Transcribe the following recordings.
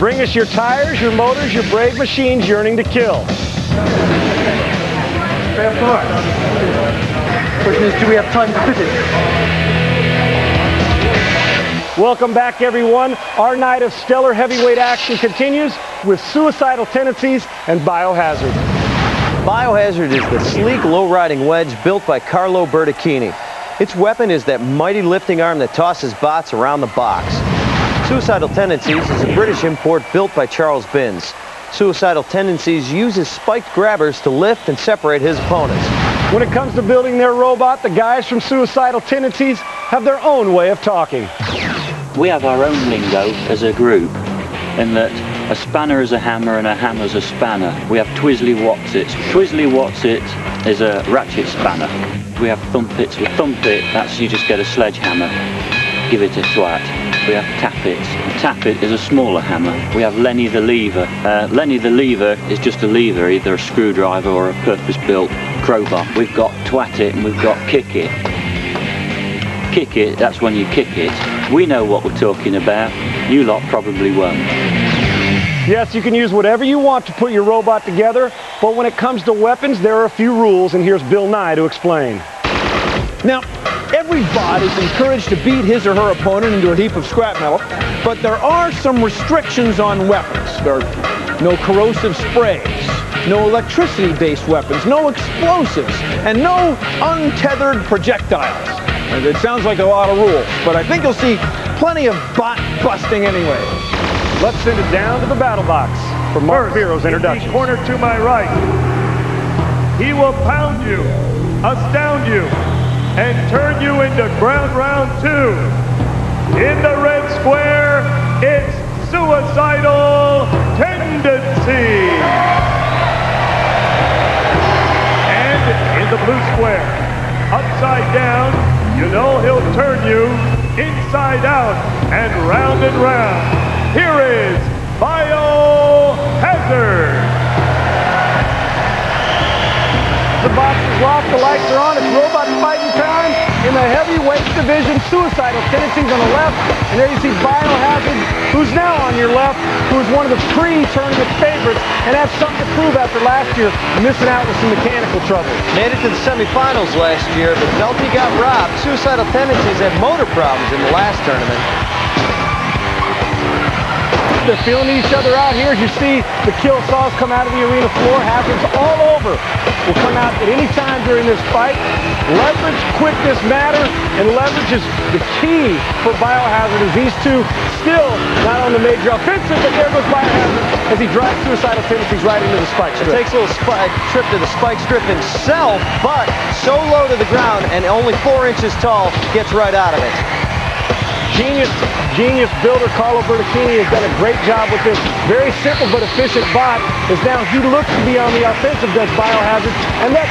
Bring us your tires, your motors, your brave machines yearning to kill. Spare parts. Question is, do we have time to fit it? Welcome back, everyone. Our night of stellar heavyweight action continues with Suicidal Tendencies and BioHazard. BioHazard is the sleek, low-riding wedge built by Carlo Bertocchini. Its weapon is that mighty lifting arm that tosses bots around the box. Suicidal Tendencies is a British import built by Charles Binns. Suicidal Tendencies uses spiked grabbers to lift and separate his opponents. When it comes to building their robot, the guys from Suicidal Tendencies have their own way of talking. We have our own lingo as a group, in that a spanner is a hammer and a hammer is a spanner. We have Twizzly Watsits. Twizzly Watsit is a ratchet spanner. We have Thumpits. With Thumpit, that's you just get a sledgehammer, give it a thwack. We have Tappits. Tappit is a smaller hammer. We have Lenny the Lever. Lenny the Lever is just a lever, either a screwdriver or a purpose-built crowbar. We've got Twat-it and we've got Kick-it. Kick-it, that's when you kick it. We know what we're talking about. You lot probably won't. Yes, you can use whatever you want to put your robot together, but when it comes to weapons, there are a few rules, and here's Bill Nye to explain. Now, every bot is encouraged to beat his or her opponent into a heap of scrap metal, but there are some restrictions on weapons. There are no corrosive sprays, no electricity-based weapons, no explosives, and no untethered projectiles. And it sounds like a lot of rules, but I think you'll see plenty of bot busting anyway. Let's send it down to the BattleBots for Mark Biro's introduction. Corner to my right. He will pound you, astound you, and turn you into ground round 2. In the red square, it's Suicidal Tendency. And in the blue square, upside down, you know he'll turn you inside out and round. Here is BioHazard. The box is locked, the lights are on, it's robot fighting time in the heavyweight division. Suicidal Tendencies on the left, and there you see BioHazard, who's now on your left, who is one of the pre-tournament favorites and has something to prove after last year, missing out with some mechanical trouble. Made it to the semifinals last year, but felt he got robbed. Suicidal Tendencies had motor problems in the last tournament. They're feeling each other out here. As you see the kill saws come out of the arena floor, hazards all over will come out at any time during this fight. Leverage, quickness matter, and leverage is the key for BioHazard as these two still not on the major offensive, but there goes BioHazard as he drives Suicidal Tendencies right into the spike strip. Takes a little trip to the spike strip himself, but so low to the ground and only 4 inches tall, gets right out of it. Genius builder Carlo Bertocchini has done a great job with this very simple but efficient bot, as now he looks to be on the offensive, does BioHazard. And that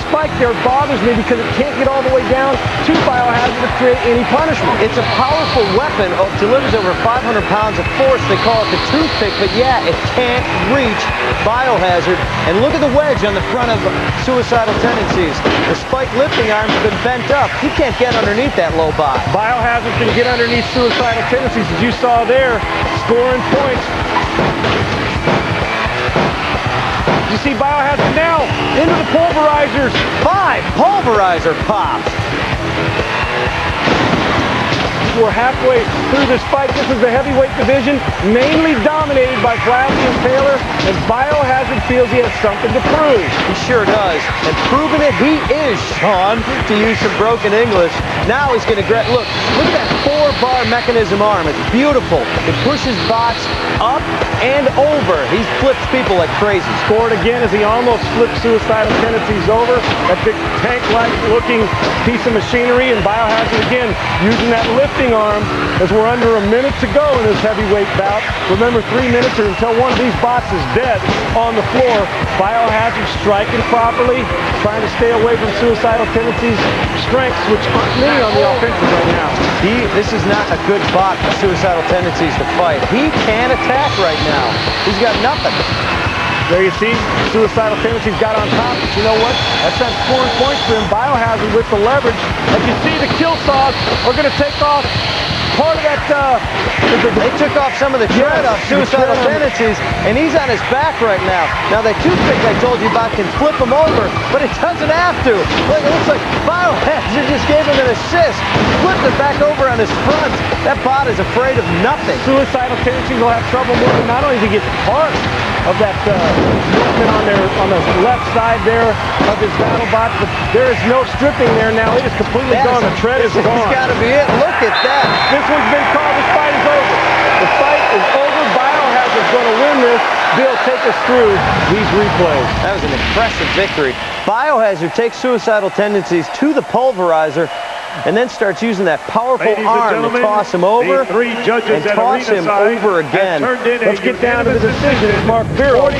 spike there bothers me because it can't get all the way down to BioHazard to create any punishment. It's a powerful weapon, delivers over 500 pounds of force. They call it the toothpick, but yeah, it can't reach BioHazard. And look at the wedge on the front of Suicidal Tendencies. The spike lifting arms have been bent up. You can't get underneath that low bot. BioHazard can get underneath Suicidal Tendencies, as you saw there, scoring points. You see BioHazard now into the pulverizers. 5 pulverizer pops. We're halfway through this fight. This is the heavyweight division, mainly dominated by Flashy and Taylor, and BioHazard feels he has something to prove. He sure does. And proving it, he is, Sean, to use some broken English. Now he's going to look at that 4-bar mechanism arm. It's beautiful. It pushes bots up and over. He flips people like crazy. Scored again as he almost flipped Suicidal Tendencies over. That big tank-like looking piece of machinery, and BioHazard again using that lifting arm as we're under a minute to go in this heavyweight bout. Remember, 3 minutes or until one of these bots is dead on the floor. BioHazard striking properly, trying to stay away from Suicidal Tendencies' strengths, which aren't many on the offensive right now. This is not a good bot for Suicidal Tendencies to fight. He can't attack right now. He's got nothing. There you see, Suicidal Tendencies got on top, but you know what? That's that scoring points for him. BioHazard with the leverage. As you see, the kill saws are going to take off part of that, They took off some of the tread off Suicidal Tendencies, and he's on his back right now. Now, that toothpick I told you about can flip him over, but it doesn't have to. Look, it looks like BioHazard just gave him an assist. Flipped it back over on his front. That bot is afraid of nothing. Suicidal Tendencies will have trouble moving. Not only to get part of that movement on the left side there of his BattleBot, but there is no stripping there now. It is completely gone. The tread is gone. It's got to be it. Look at that. This one's been called. This fight is over. The fight is over. BioHazard's going to win this. Bill, take us through these replays. That was an impressive victory. BioHazard takes Suicidal Tendencies to the pulverizer and then starts using that powerful arm to toss him over and toss him over again. Let's get down to the decision. Mark Biro will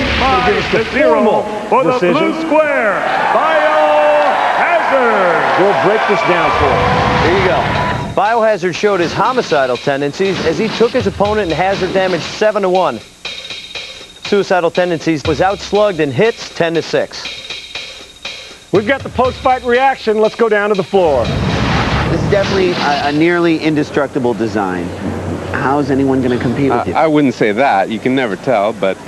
give us the formal for the decision. blue square, BioHazard. We'll break this down for him. Here you go. BioHazard showed his homicidal tendencies as he took his opponent and hazard damage 7-1. Suicidal Tendencies was outslugged in hits 10-6. We've got the post-fight reaction. Let's go down to the floor. This is definitely a nearly indestructible design. How is anyone going to compete with you? I wouldn't say that. You can never tell, but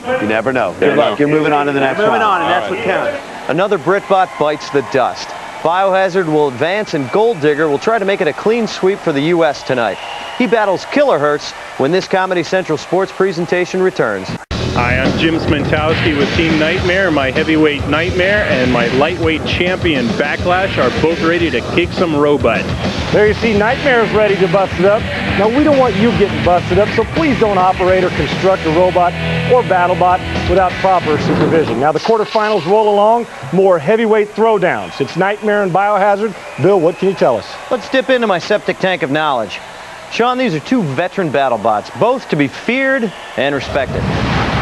You never know. Good luck. You're moving on to the next round. Moving on, and that's what counts. Another BritBot bites the dust. BioHazard will advance, and Gold Digger will try to make it a clean sweep for the U.S. tonight. He battles Kilohertz when this Comedy Central sports presentation returns. Hi, I'm Jim Smentowski with Team Nightmare. My heavyweight Nightmare and my lightweight champion Backlash are both ready to kick some robot. There you see Nightmare's ready to bust it up. Now, we don't want you getting busted up, so please don't operate or construct a robot or BattleBot without proper supervision. Now, the quarterfinals roll along. More heavyweight throwdowns. It's Nightmare and BioHazard. Bill, what can you tell us? Let's dip into my septic tank of knowledge. Sean, these are two veteran BattleBots, both to be feared and respected.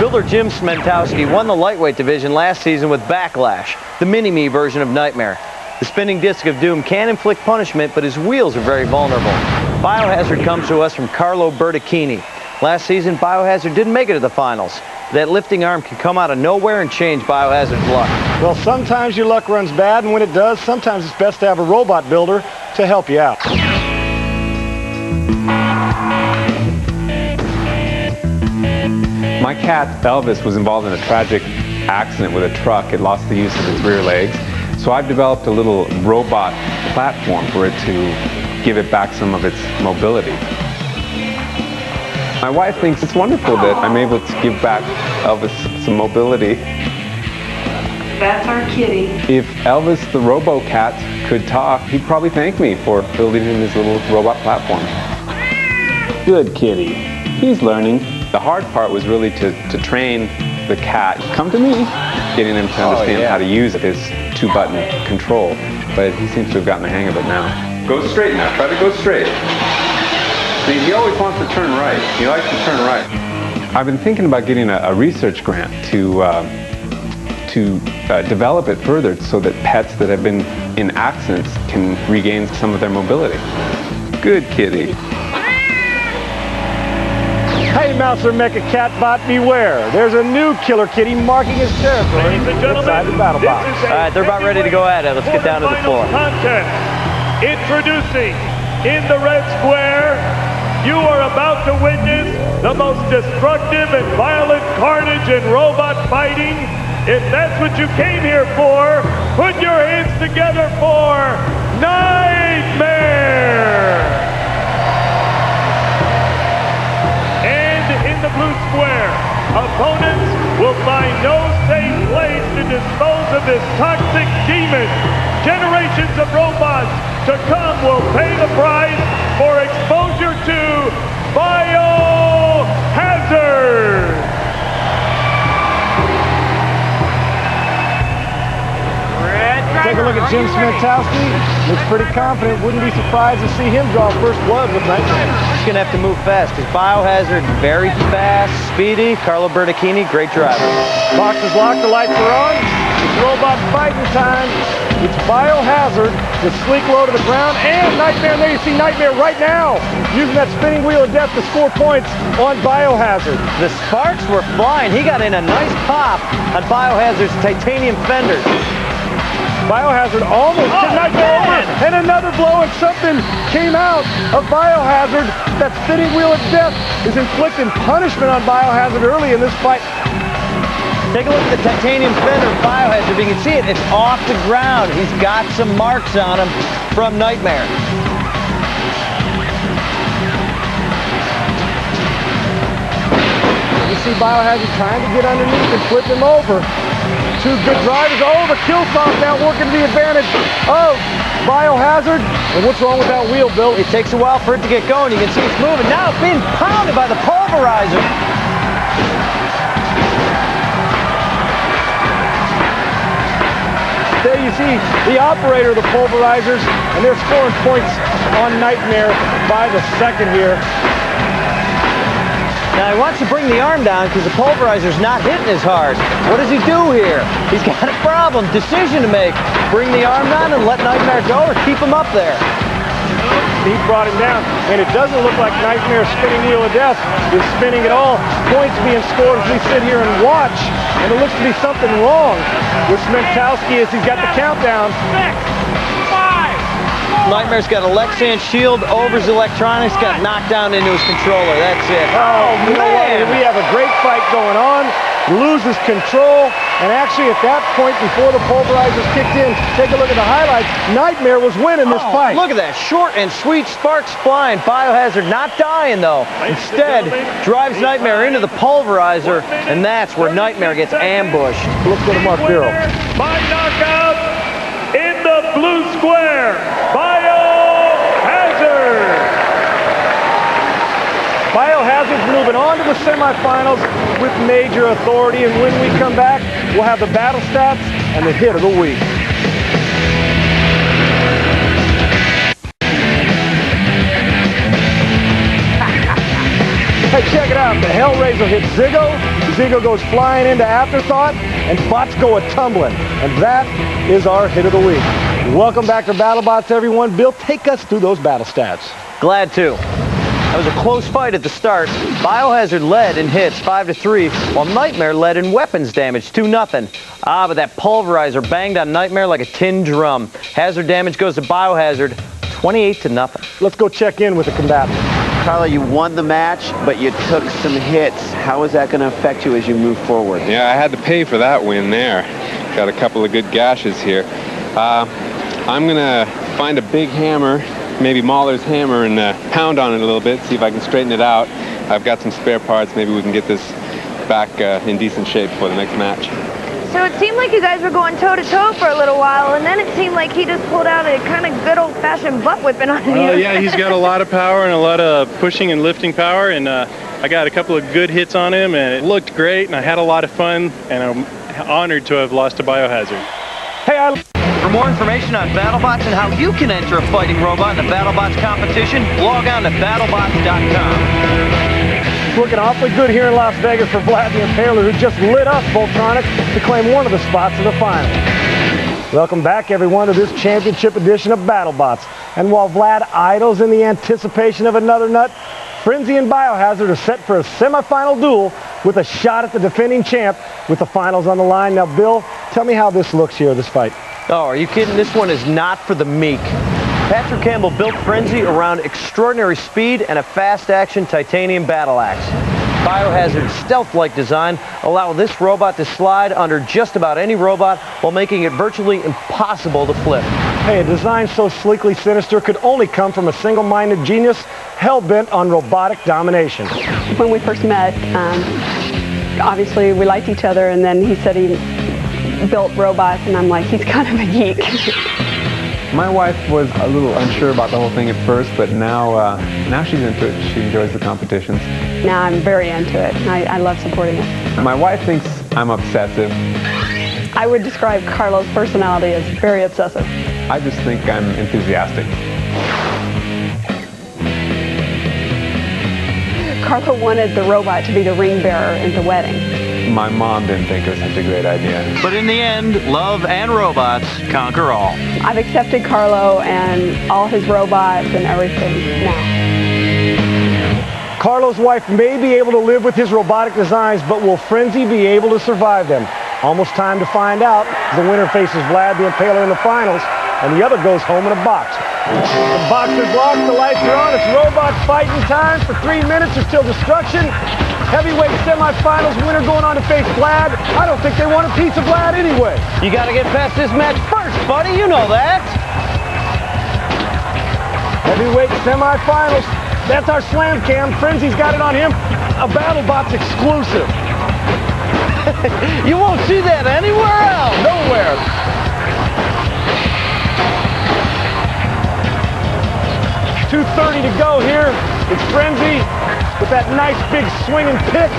Builder Jim Smentowski won the lightweight division last season with Backlash, the mini-me version of Nightmare. The spinning disc of doom can inflict punishment, but his wheels are very vulnerable. BioHazard comes to us from Carlo Bertacchini. Last season, BioHazard didn't make it to the finals. That lifting arm can come out of nowhere and change BioHazard's luck. Well, sometimes your luck runs bad, and when it does, sometimes it's best to have a robot builder to help you out. my cat Elvis was involved in a tragic accident with a truck. It lost the use of its rear legs. So I've developed a little robot platform for it to give it back some of its mobility. My wife thinks it's wonderful that I'm able to give back Elvis some mobility. That's our kitty. If Elvis the Robo-Cat could talk, he'd probably thank me for building him his little robot platform. Good kitty. He's learning. The hard part was really to train the cat. Come to me, getting him to understand how to use his two-button control. But he seems to have gotten the hang of it now. Go straight now. Try to go straight. See, he always wants to turn right. He likes to turn right. I've been thinking about getting a research grant to develop it further so that pets that have been in accidents can regain some of their mobility. Good kitty. Hey, Mouser Mecha Catbot, beware. There's a new killer kitty marking his territory inside the BattleBots. All right, they're about ready to go at it. Let's get down to the floor. Contest. Introducing in the red square, you are about to witness the most destructive and violent carnage in robot fighting. If that's what you came here for, put your hands together for Nightmare! And in the blue square, opponents will find no safe place to dispose of this toxic demon. Generations of robots to come will pay the price for exposure to BioHazard! Take a look at Jim Smentowski. Looks pretty confident. Wouldn't be surprised to see him draw first blood with Nightmare. He's going to have to move fast because BioHazard, very fast, speedy. Carlo Bertacchini, great driver. Box is locked, the lights are on. It's robot fighting time. It's BioHazard with sleek low to the ground and Nightmare. And there you see Nightmare right now using that spinning wheel of death to score points on BioHazard. The sparks were flying. He got in a nice pop on BioHazard's titanium fenders. BioHazard almost took Nightmare over, and another blow, and something came out of BioHazard. That spinning wheel of death is inflicting punishment on BioHazard early in this fight. Take a look at the titanium fender of BioHazard. You can see it, it's off the ground. He's got some marks on him from Nightmare. You see BioHazard trying to get underneath and flip him over. Two good drivers. Oh, the kill sauce now working to the advantage of BioHazard. And what's wrong with that wheel, Bill? It takes a while for it to get going. You can see it's moving. Now it's being pounded by the pulverizer. There you see the operator of the pulverizers, and they're scoring points on Nightmare by the second here. Now he wants to bring the arm down because the pulverizer's not hitting as hard. What does he do here? He's got a problem, decision to make. Bring the arm down and let Nightmare go, or keep him up there. He brought him down, and it doesn't look like Nightmare's spinning wheel of death is spinning at all. Points being scored as we sit here and watch, and it looks to be something wrong with Smentowski as he's got the countdown. 6, 5, 4. Nightmare's got a Lexan shield over his electronics, got knocked down into his controller. That's it. Oh, you know what? We have a great fight going on. Loses control, and actually at that point before the pulverizers kicked in, take a look at the highlights, Nightmare was winning this fight. Look at that, short and sweet, sparks flying. BioHazard not dying though. Instead, drives Nightmare into the pulverizer, and that's where Nightmare gets ambushed. Let's go to Mark Birrell. By knockout in the blue square, BioHazard. BioHazard's moving on to the semifinals with major authority, and when we come back, we'll have the battle stats and the hit of the week. Hey, check it out. The Hellraiser hits Ziggo. Ziggo goes flying into Afterthought, and Bots go a-tumbling. And that is our hit of the week. Welcome back to BattleBots, everyone. Bill, take us through those battle stats. Glad to. That was a close fight at the start. BioHazard led in hits 5-3, while Nightmare led in weapons damage 2-0. But that pulverizer banged on Nightmare like a tin drum. Hazard damage goes to BioHazard 28-0. Let's go check in with the combatant. Carlo, you won the match, but you took some hits. How is that going to affect you as you move forward? Yeah, I had to pay for that win there. Got a couple of good gashes here. I'm going to find a big hammer, maybe Mahler's hammer, and pound on it a little bit, see if I can straighten it out. I've got some spare parts. Maybe we can get this back in decent shape for the next match. So it seemed like you guys were going toe-to-toe for a little while, and then it seemed like he just pulled out a kind of good old-fashioned butt whipping on you. Yeah, he's got a lot of power and a lot of pushing and lifting power, and I got a couple of good hits on him, and it looked great, and I had a lot of fun, and I'm honored to have lost to BioHazard. Hey, For more information on BattleBots and how you can enter a fighting robot in the BattleBots competition, log on to BattleBots.com. It's looking awfully good here in Las Vegas for Vlad the Impaler, who just lit up Voltronic to claim one of the spots in the final. Welcome back, everyone, to this championship edition of BattleBots. And while Vlad idles in the anticipation of another nut, Frenzy and BioHazard are set for a semifinal duel with a shot at the defending champ with the finals on the line. Now, Bill, tell me how this looks here, this fight. Oh, are you kidding? This one is not for the meek. Patrick Campbell built Frenzy around extraordinary speed and a fast-action titanium battle axe. BioHazard's stealth-like design allow this robot to slide under just about any robot while making it virtually impossible to flip. Hey, a design so sleekly sinister could only come from a single-minded genius hell-bent on robotic domination. When we first met, obviously we liked each other, and then he said he built robots, and I'm like, he's kind of a geek. My wife was a little unsure about the whole thing at first, but now she's into it. She enjoys the competitions. Now I'm very into it. I love supporting it. My wife thinks I'm obsessive. I would describe Carlo's personality as very obsessive. I just think I'm enthusiastic. Carlo wanted the robot to be the ring bearer at the wedding. My mom didn't think it was such a great idea. But in the end, love and robots conquer all. I've accepted Carlo and all his robots and everything now. Carlo's wife may be able to live with his robotic designs, but will Frenzy be able to survive them? Almost time to find out. The winner faces Vlad the Impaler in the finals, and the other goes home in a box. The box is locked, the lights are on, it's robot fighting time for 3 minutes or till destruction. Heavyweight semifinals winner going on to face Vlad. I don't think they want a piece of Vlad anyway. You got to get past this match first, buddy. You know that. Heavyweight semifinals. That's our slam cam. Frenzy's got it on him. A BattleBots exclusive. You won't see that anywhere else. Nowhere. .230 to go here. It's Frenzy with that nice big swinging pick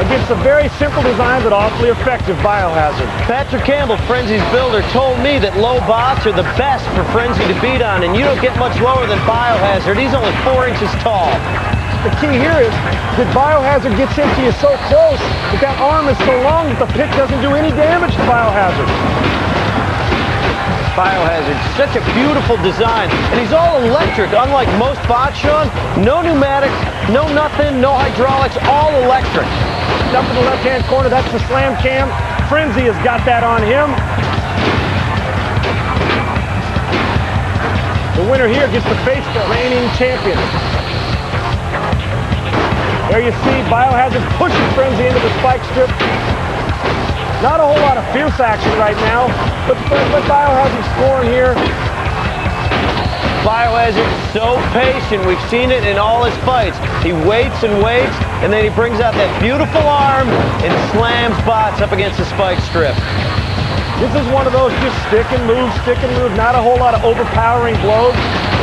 against a very simple design but awfully effective BioHazard. Patrick Campbell, Frenzy's builder, told me that low bots are the best for Frenzy to beat on, and you don't get much lower than BioHazard. He's only 4 inches tall. The key here is that BioHazard gets into you so close that that arm is so long that the pick doesn't do any damage to BioHazard. BioHazard, such a beautiful design, and he's all electric, unlike most bots, Sean. No pneumatics, no nothing, no hydraulics, all electric. Up in the left-hand corner, that's the slam cam. Frenzy has got that on him. The winner here gets to face the reigning champion. There you see BioHazard pushing Frenzy into the spike strip. Not a whole lot of fierce action right now, but BioHazard scoring here. BioHazard's so patient. We've seen it in all his fights. He waits and waits, and then he brings out that beautiful arm and slams bots up against the spike strip. This is one of those just stick and move, not a whole lot of overpowering blows,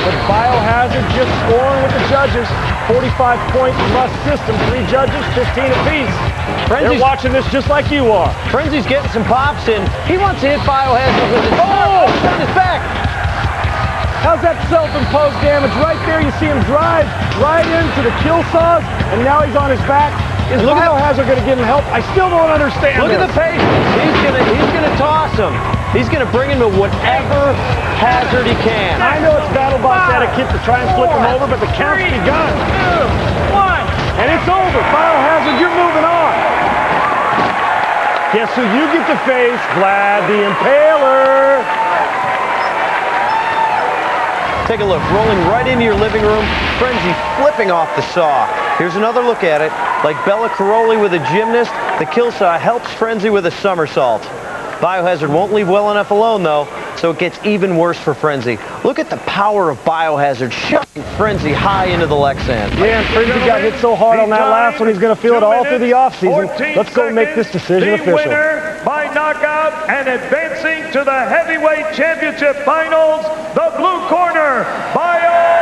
but BioHazard just scoring with the judges. 45-point must system, 3 judges, 15 apiece. They're watching this just like you are. Frenzy's getting some pops in. He wants to hit BioHazard with his on his back. How's that self-imposed damage? Right there, you see him drive right into the kill saws, and now he's on his back. Is BioHazard going to give him help? I still don't understand. Look at the patience. He's gonna toss him. He's gonna bring him to whatever hazard he can. I know it's BattleBots etiquette to try and flip him over, but the count's begun. 2, 1. And it's over. BioHazard, you're moving on. Guess who you get to face? Vlad the Impaler. Take a look, rolling right into your living room. Frenzy flipping off the saw. Here's another look at it. Like Bella Caroli with a gymnast, the kill saw helps Frenzy with a somersault. BioHazard won't leave well enough alone, though, so it gets even worse for Frenzy. Look at the power of BioHazard shoving Frenzy high into the Lexan. Yeah, and Frenzy got hit so hard on that last one, he's going to feel it all through the offseason. Let's go make this decision official. The winner by knockout and advancing to the heavyweight championship finals, the blue corner, BioHazard.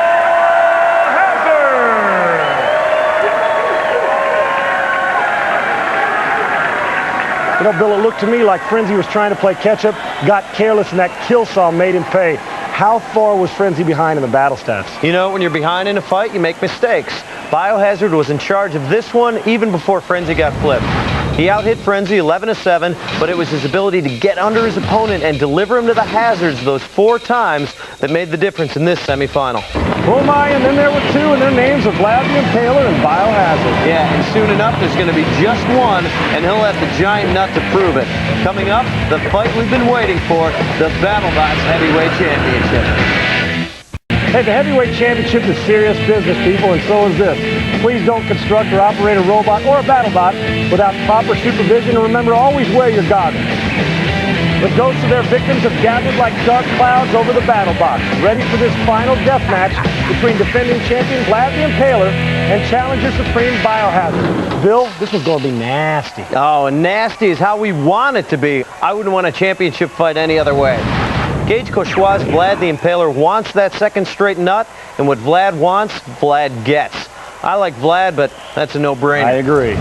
You know, Bill, it looked to me like Frenzy was trying to play catch-up, got careless, and that kill saw made him pay. How far was Frenzy behind in the battle stats? You know, when you're behind in a fight, you make mistakes. BioHazard was in charge of this one even before Frenzy got flipped. He out-hit Frenzy 11-7, but it was his ability to get under his opponent and deliver him to the hazards those 4 times that made the difference in this semifinal. Oh my, and then there were 2, and their names are Vlad the Impaler and BioHazard. Yeah, and soon enough, there's going to be just one, and he'll have the giant nut to prove it. Coming up, the fight we've been waiting for, the BattleBots Heavyweight Championship. Hey, the Heavyweight Championship is serious business, people, and so is this. Please don't construct or operate a robot or a BattleBot without proper supervision, and remember, always wear your goggles. The ghosts of their victims have gathered like dark clouds over the BattleBots, ready for this final death match between defending champion Vlad the Impaler and challenger supreme BioHazard. Bill, this was going to be nasty. Oh, and nasty is how we want it to be. I wouldn't want a championship fight any other way. Gage Cauchois' Vlad the Impaler wants that second straight nut, and what Vlad wants, Vlad gets. I like Vlad, but that's a no-brainer. I agree.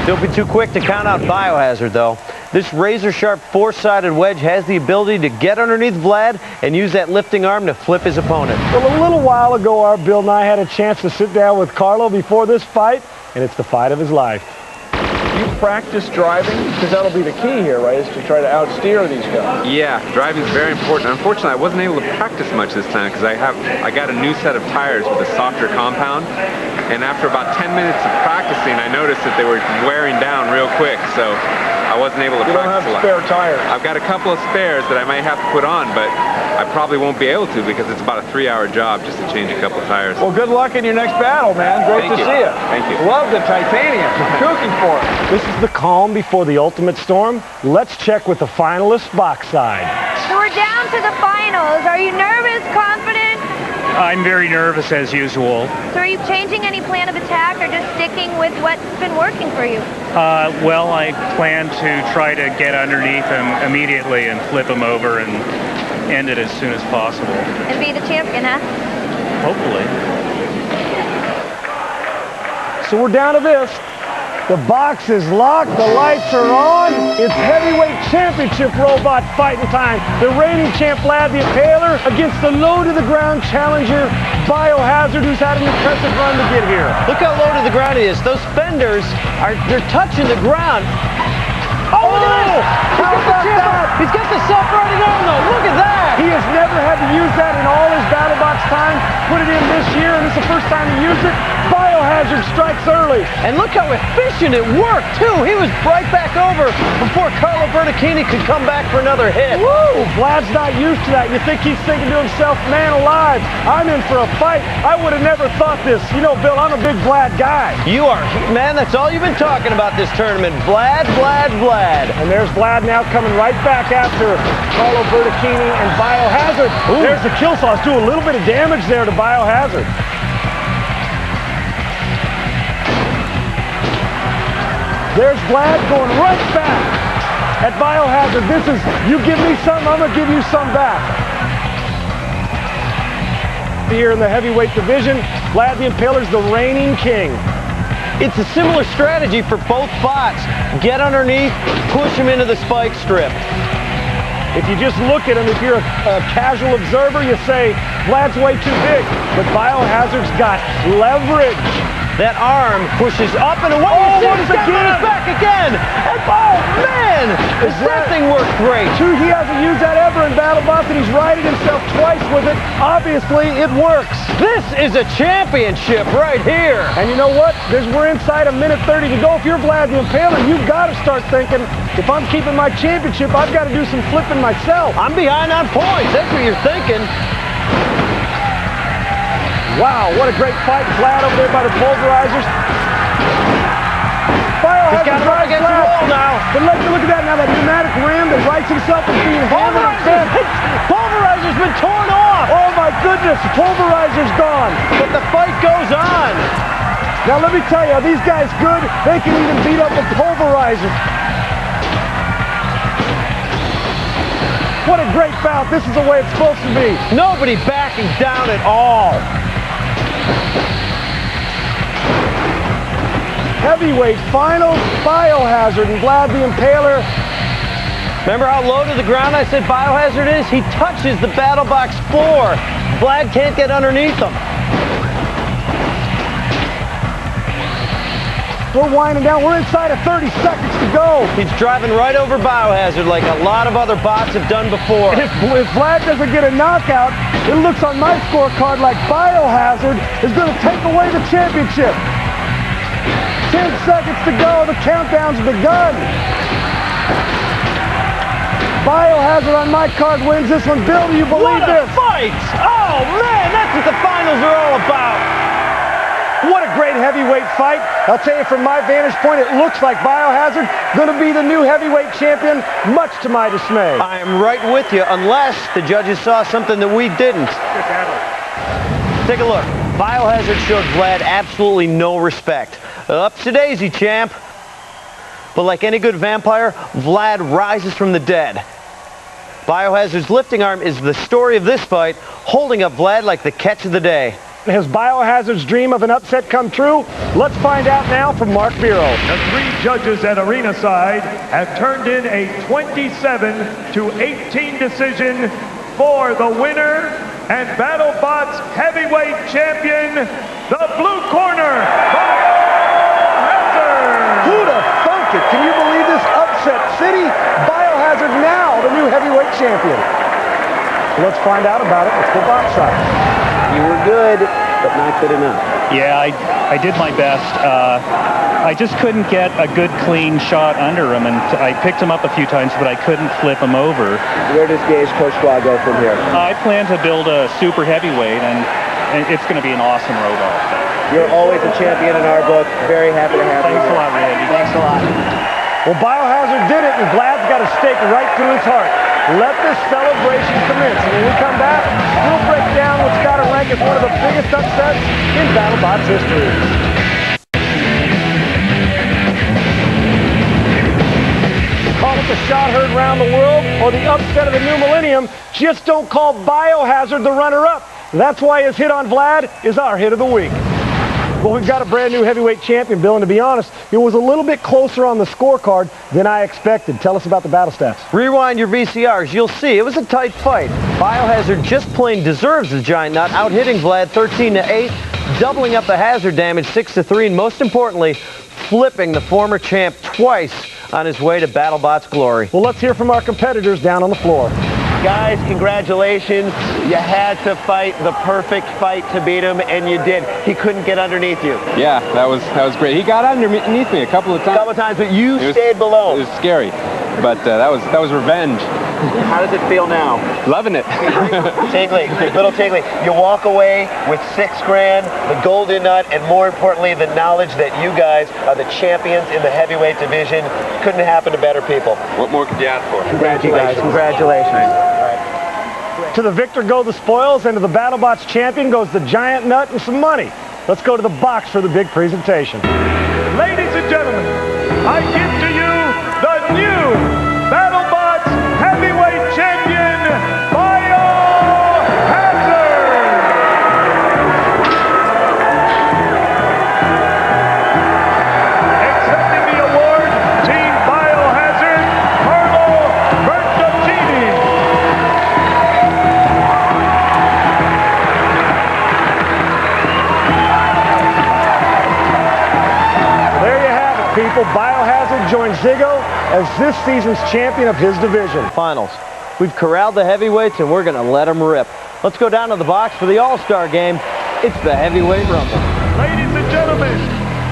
Don't be too quick to count out BioHazard, though. This razor-sharp 4-sided wedge has the ability to get underneath Vlad and use that lifting arm to flip his opponent. Well, a little while ago, our Bill and I had a chance to sit down with Carlo before this fight, and it's the fight of his life. You practice driving? Because that'll be the key here, right, is to try to outsteer these guys. Yeah, driving is very important. Unfortunately, I wasn't able to practice much this time because I got a new set of tires with a softer compound. And after about 10 minutes of practicing, I noticed that they were wearing down real quick, so I wasn't able to You don't practice have a lot. spare tires. I've got a couple of spares that I might have to put on, but I probably won't be able to because it's about a 3-hour job just to change a couple of tires. Well, good luck in your next battle, man. Great Thank to you. see you. Thank you. Love the titanium. I'm cooking for it. This is the calm before the ultimate storm. Let's check with the finalists box side. So we're down to the finals. Are you nervous, confident? I'm very nervous as usual. So are you changing any plan of attack or just sticking with what's been working for you? Well, I plan to try to get underneath him immediately and flip him over and end it as soon as possible. And be the champion, huh? Hopefully. So we're down to this. The box is locked, the lights are on. It's heavyweight championship robot fighting time. The reigning champ Vlad the Impaler against the low-to-the-ground challenger BioHazard, who's had an impressive run to get here. Look how low to the ground he is. Those fenders they're touching the ground. Oh, look at this! How about that? He's got the self-riding arm, though. Look at that! He has never had to use that in all his BattleBots time. Put it in this year, and it's the first time he used it. BioHazard strikes early. And look how efficient it worked, too. He was right back over before Carlo Bertocchini could come back for another hit. Woo! Vlad's not used to that. You think he's thinking to himself, man alive, I'm in for a fight. I would have never thought this. You know, Bill, I'm a big Vlad guy. You are, man, that's all you've been talking about this tournament. Vlad, Vlad, Vlad. And there's Vlad now coming right back after Carlo Bertocchini and BioHazard. Ooh. There's the kill saws. Do a little bit of damage there to BioHazard. There's Vlad going right back at BioHazard. This is, you give me some, I'm going to give you some back. Here in the heavyweight division, Vlad the Impaler's the reigning king. It's a similar strategy for both bots. Get underneath, push him into the spike strip. If you just look at him, if you're a casual observer, you say, Vlad's way too big. But BioHazard's got leverage. That arm pushes up and away. Oh, He's once got him on his back again. And, oh, man! That thing worked great. He hasn't used that ever in BattleBots, and he's righted himself twice with it. Obviously, it works. This is a championship right here. And you know what? We're inside a minute 30 to go. If you're Vlad the Impaler, you've got to start thinking, if I'm keeping my championship, I've got to do some flipping myself. I'm behind on points. That's what you're thinking. Wow, what a great fight. Vlad over there by the pulverizers. He's got him up against the wall now. But look at that now, that pneumatic rim that writes himself as being hammered and bent. Pulverizer's been torn off. Oh my goodness, the pulverizer's gone. But the fight goes on. Now let me tell you, are these guys good? They can even beat up a pulverizer. What a great bout. This is the way it's supposed to be. Nobody backing down at all. Heavyweight finals, BioHazard and Vlad the Impaler. Remember how low to the ground I said BioHazard is? He touches the BattleBox floor. Vlad can't get underneath him. We're winding down. We're inside of 30 seconds to go. He's driving right over BioHazard like a lot of other bots have done before. If Vlad doesn't get a knockout, it looks on my scorecard like BioHazard is going to take away the championship. 10 seconds to go. The countdown's begun. BioHazard on my card wins this one. Bill, do you believe this? What a fight! Oh, man, that's what the finals are all about. What a great heavyweight fight. I'll tell you, from my vantage point, it looks like BioHazard going to be the new heavyweight champion, much to my dismay. I am right with you, unless the judges saw something that we didn't. Take a look. BioHazard showed Vlad absolutely no respect. Ups to daisy, champ. But like any good vampire, Vlad rises from the dead. BioHazard's lifting arm is the story of this fight, holding up Vlad like the catch of the day. Has BioHazard's dream of an upset come true? Let's find out now from Mark Biro. The 3 judges at arena side have turned in a 27-18 decision for the winner and BattleBots heavyweight champion, the blue corner, BioHazard. Who'd have thunk it? Can you believe this upset city? BioHazard now the new heavyweight champion. Let's find out about it. Let's go box side. You were good. but not good enough. Yeah, I did my best. I just couldn't get a good clean shot under him, and I picked him up a few times, but I couldn't flip him over. Where does Gage Courtois go from here? I plan to build a super heavyweight, and it's going to be an awesome robot. You're always a champion in our book. Very happy to have you. Thanks a lot, Randy. Thanks a lot. Well, BioHazard did it, and Vlad's got a stake right through his heart. Let this celebration commence. And when we come back, we'll break down what's got to rank as one of the biggest upsets in BattleBots history. Call it the shot heard around the world or the upset of the new millennium, just don't call BioHazard the runner-up. That's why his hit on Vlad is our hit of the week. Well, we've got a brand new heavyweight champion, Bill, and to be honest, it was a little bit closer on the scorecard than I expected. Tell us about the battle stats. Rewind your VCRs. You'll see it was a tight fight. BioHazard just plain deserves the giant nut, out-hitting Vlad 13-8, doubling up the hazard damage 6-3, and most importantly, flipping the former champ twice on his way to BattleBots glory. Well, let's hear from our competitors down on the floor. Guys, congratulations. You had to fight the perfect fight to beat him, and you did. He couldn't get underneath you. Yeah, that was great. He got underneath me a couple of times. But you stayed below. It was scary, but that was revenge. How does it feel now? Loving it. Tingly, little tingly. You walk away with $6,000, the golden nut, and more importantly, the knowledge that you guys are the champions in the heavyweight division. Couldn't happen to better people. What more could you ask for? Congratulations. Congratulations. To the victor go the spoils, and to the BattleBots champion goes the giant nut and some money. Let's go to the box for the big presentation. Ladies and gentlemen, I give to you the new BattleBots heavyweight champion, BioHazard! Accepting the award, Team BioHazard, Carlo Bertoncini. There you have it, people. BioHazard joins Ziggo as this season's champion of his division. Finals. We've corralled the heavyweights, and we're going to let them rip. Let's go down to the box for the All-Star game. It's the Heavyweight Rumble. Ladies and gentlemen,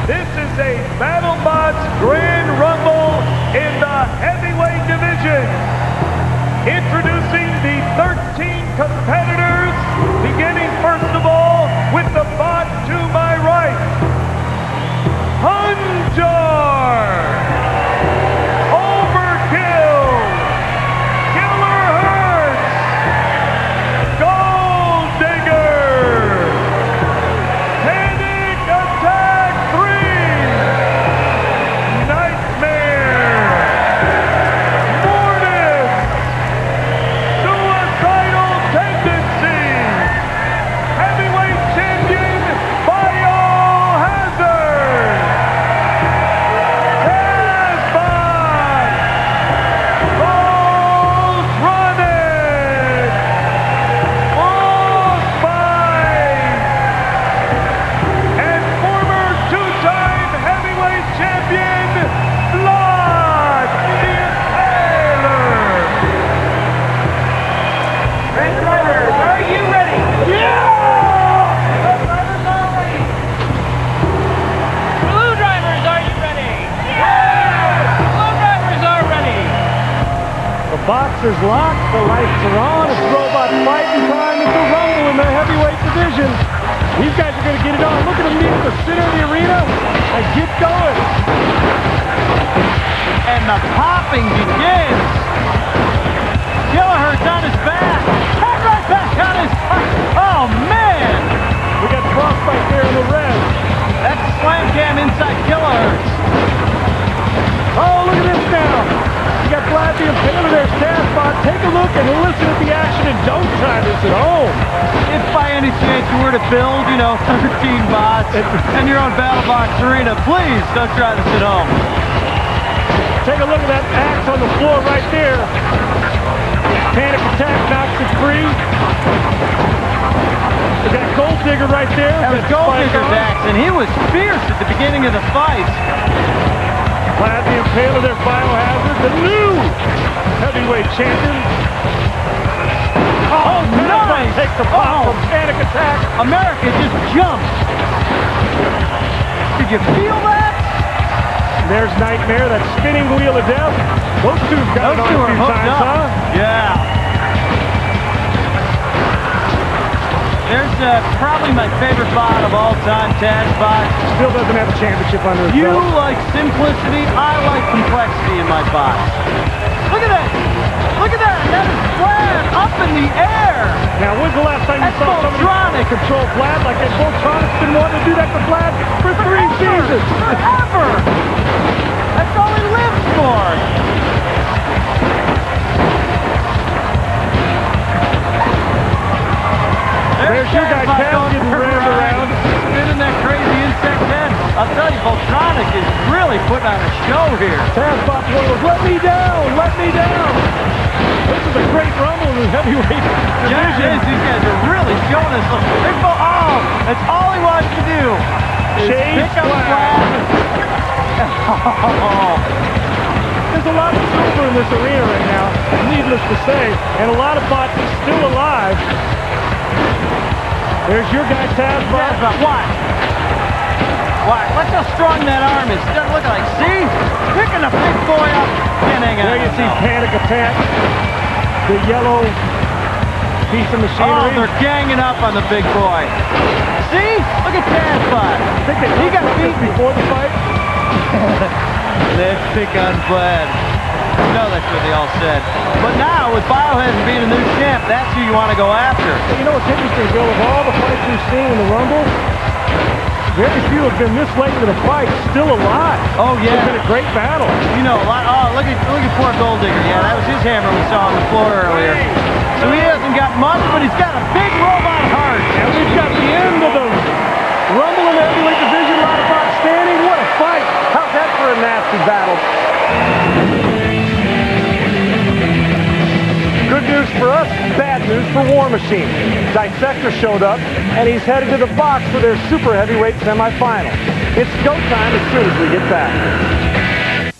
this is a BattleBots Grand Rumble in the heavyweight division. Introducing the 13 competitors, beginning first of all with the bot to my right. Hunjar! Overkill! Killer Hurts! Gold Digger! Panic Attack 3! Nightmare! Mortis! Suicidal Tendencies! Heavyweight champion, BioHazard! Box is locked, the lights are on, it's robot fighting time, it's a rumble in the heavyweight division. These guys are going to get it on. Look at them meet at the center of the arena and get going. And the popping begins. Killaher's on his back. And right back on his back. Oh, man. We got Frostbite there in the red. That's a slam cam inside Killaher's. Oh, look at this now. You got Vlad the Impaler there, Tazbot. Take a look and listen to the action and don't try this at home. If by any chance you were to build, 13 bots and you're on BattleBots Arena, please don't try this at home. Take a look at that axe on the floor right there. Panic Attack knocks it free. We got Gold Digger right there. That was Gold Digger's axe, and he was fierce at the beginning of the fight. Vlad the Impaler there, BioHazard, the new heavyweight champion. Oh, nice! Takes the pop from Panic Attack. America just jumped. Did you feel that? There's Nightmare, that spinning wheel of death. Those two have got it on a few times, huh? Yeah. There's probably my favorite bot of all time, Taz bot. Still doesn't have a championship under his You belt. like simplicity, I like complexity in my bots. Look at that! Look at that! That is flat up in the air! Now, when's the last time you saw somebody control Vlad like that? Voltronic's been wanting to do that to Vlad for 3 seasons. Forever! That's all he lives for! There's your guy, Taz, getting rammed around. Spinning that crazy insect head. I'll tell you, Voltronic is really putting on a show here. Tazbot's one of those, let me down, let me down. This is a great rumble in the heavyweight division. Yeah, it is. These guys are really showing us. Oh, that's all he wants to do. Chase pick up Vlad. There's a lot of silver in this arena right now, needless to say, and a lot of bots still alive. There's your guy, Tazbot. Watch. Watch. Look how strong that arm is. Doesn't look like. See? Picking a big boy up. Can't hang on. There you see Panic Attack. The yellow piece of machinery. Oh, they're ganging up on the big boy. See? Look at Tazbot. He got beat before the fight. Let's pick on Vlad. No, that's what they all said. But now, with BioHazard being a new champ, that's who you want to go after. You know what's interesting, Bill? Of all the fights we've seen in the Rumble, very few have been this late into the fight still alive. Oh, yeah. It's been a great battle. You know, a lot. Oh, look at poor Gold Digger. Yeah, that was his hammer we saw on the floor earlier. So he hasn't got much, but he's got a big robot heart. And we've got the end of the Rumble in the heavyweight division. A lot of bots standing. What a fight. How's that for a nasty battle? Good news for us, bad news for War Machine. Dissector showed up, and he's headed to the box for their super heavyweight semifinal. It's go time as soon as we get back.